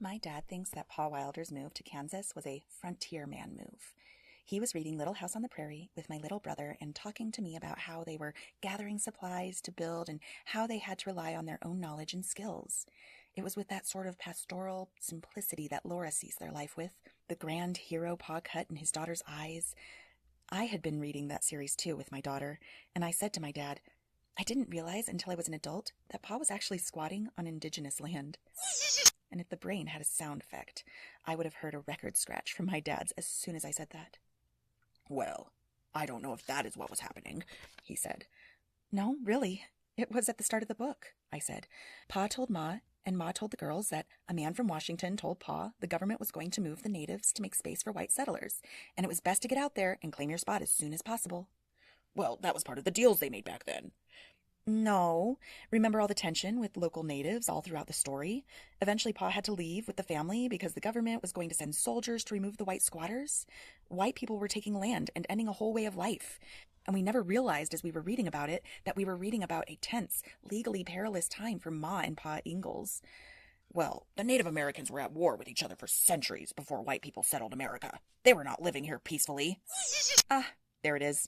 My dad thinks that Pa Wilder's move to Kansas was a frontier man move. He was reading Little House on the Prairie with my little brother and talking to me about how they were gathering supplies to build and how they had to rely on their own knowledge and skills. It was with that sort of pastoral simplicity that Laura sees their life with, the grand hero Pa cut in his daughter's eyes. I had been reading that series too with my daughter, and I said to my dad, I didn't realize until I was an adult that Pa was actually squatting on indigenous land. And if the brain had a sound effect, I would have heard a record scratch from my dad's as soon as I said that. Well, I don't know if that is what was happening, he said. No, really. It was at the start of the book, I said. Pa told Ma, and Ma told the girls that a man from Washington told Pa the government was going to move the natives to make space for white settlers, and it was best to get out there and claim your spot as soon as possible. Well, that was part of the deals they made back then. No. Remember all the tension with local natives all throughout the story? Eventually, Pa had to leave with the family because the government was going to send soldiers to remove the white squatters. White people were taking land and ending a whole way of life. And we never realized as we were reading about it that we were reading about a tense, legally perilous time for Ma and Pa Ingalls. Well, the Native Americans were at war with each other for centuries before white people settled America. They were not living here peacefully. There it is.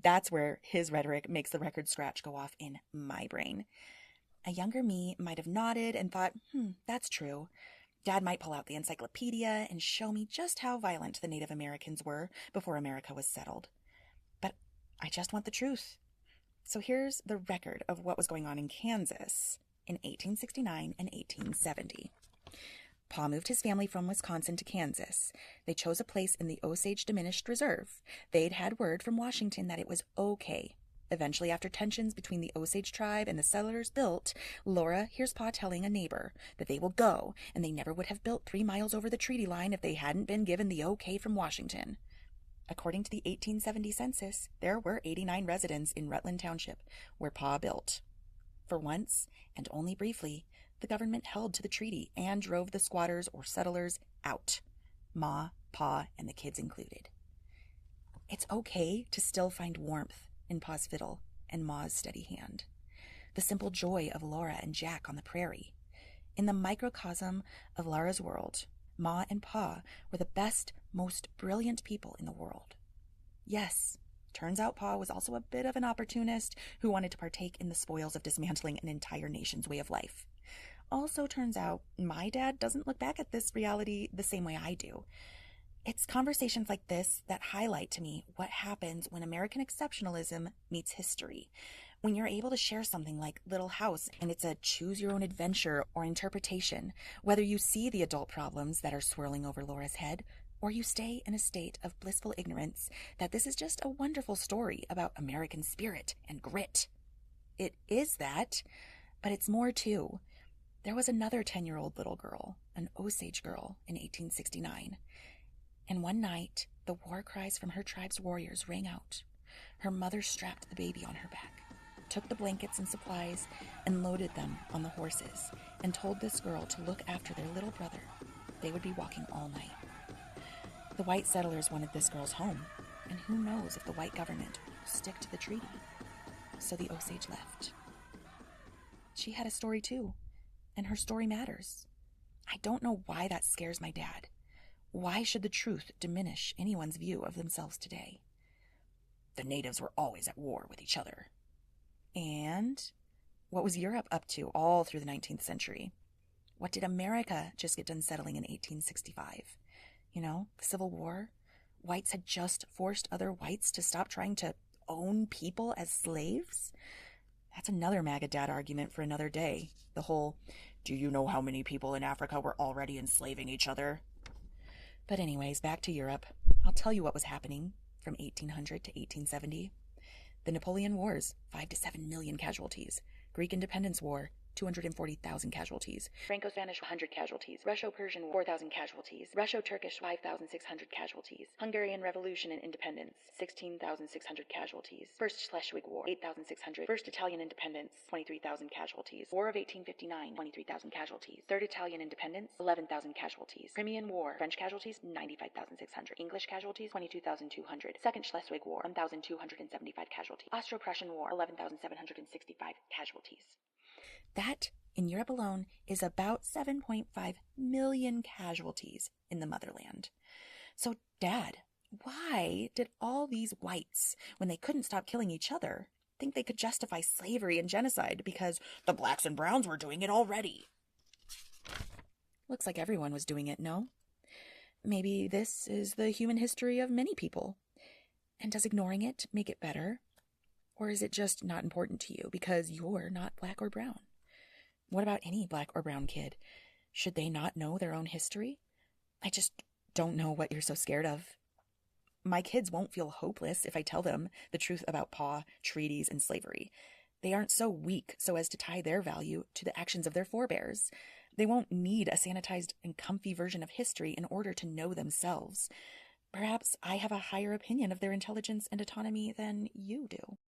That's where his rhetoric makes the record scratch go off in my brain. A younger me might have nodded and thought, that's true. Dad might pull out the encyclopedia and show me just how violent the Native Americans were before America was settled. But I just want the truth. So here's the record of what was going on in Kansas in 1869 and 1870. Pa moved his family from Wisconsin to Kansas. They chose a place in the Osage Diminished Reserve. They'd had word from Washington that it was okay. Eventually, after tensions between the Osage tribe and the settlers built, Laura hears Pa telling a neighbor that they will go, and they never would have built 3 miles over the treaty line if they hadn't been given the okay from Washington. According to the 1870 census, there were 89 residents in Rutland Township, where Pa built. For once, and only briefly, the government held to the treaty and drove the squatters or settlers out, Ma, Pa, and the kids included. It's okay to still find warmth in Pa's fiddle and Ma's steady hand. The simple joy of Laura and Jack on the prairie. In the microcosm of Laura's world, Ma and Pa were the best, most brilliant people in the world. Yes, turns out Pa was also a bit of an opportunist who wanted to partake in the spoils of dismantling an entire nation's way of life. Also turns out my dad doesn't look back at this reality the same way I do. It's conversations like this that highlight to me what happens when American exceptionalism meets history. When you're able to share something like Little House and it's a choose-your-own-adventure or interpretation, whether you see the adult problems that are swirling over Laura's head, or you stay in a state of blissful ignorance that this is just a wonderful story about American spirit and grit. It is that, but it's more too. There was another 10-year-old little girl, an Osage girl, in 1869. And one night, the war cries from her tribe's warriors rang out. Her mother strapped the baby on her back, took the blankets and supplies, and loaded them on the horses, and told this girl to look after their little brother. They would be walking all night. The white settlers wanted this girl's home, and who knows if the white government will stick to the treaty. So the Osage left. She had a story too. And her story matters. I don't know why that scares my dad. Why should the truth diminish anyone's view of themselves today? The natives were always at war with each other. And what was Europe up to all through the 19th century? What did America just get done settling in 1865? The Civil War? Whites had just forced other whites to stop trying to own people as slaves? That's another MAGA dad argument for another day. The whole, do you know how many people in Africa were already enslaving each other? But anyways, back to Europe. I'll tell you what was happening from 1800 to 1870. The Napoleon Wars, 5 to 7 million casualties. Greek Independence War, 240,000 casualties. Franco-Spanish, 100 casualties. Russo-Persian War, 4,000 casualties. Russo-Turkish, 5,600 casualties. Hungarian Revolution and Independence, 16,600 casualties. First Schleswig War, 8,600. First Italian Independence, 23,000 casualties. War of 1859, 23,000 casualties. Third Italian Independence, 11,000 casualties. Crimean War, French casualties, 95,600. English casualties, 22,200. Second Schleswig War, 1,275 casualties. Austro-Prussian War, 11,765 casualties. That in Europe alone is about 7.5 million casualties in the motherland. So, Dad, why did all these whites, when they couldn't stop killing each other, think they could justify slavery and genocide because The blacks and browns were doing it already. looks like everyone was doing it, no? Maybe this is the human history of many people. And does ignoring it make it better? Or is it just not important to you because you're not black or brown? What about any black or brown kid? Should they not know their own history? I just don't know what you're so scared of. My kids won't feel hopeless if I tell them the truth about Pa, treaties, and slavery. They aren't so weak so as to tie their value to the actions of their forebears. They won't need a sanitized and comfy version of history in order to know themselves. Perhaps I have a higher opinion of their intelligence and autonomy than you do.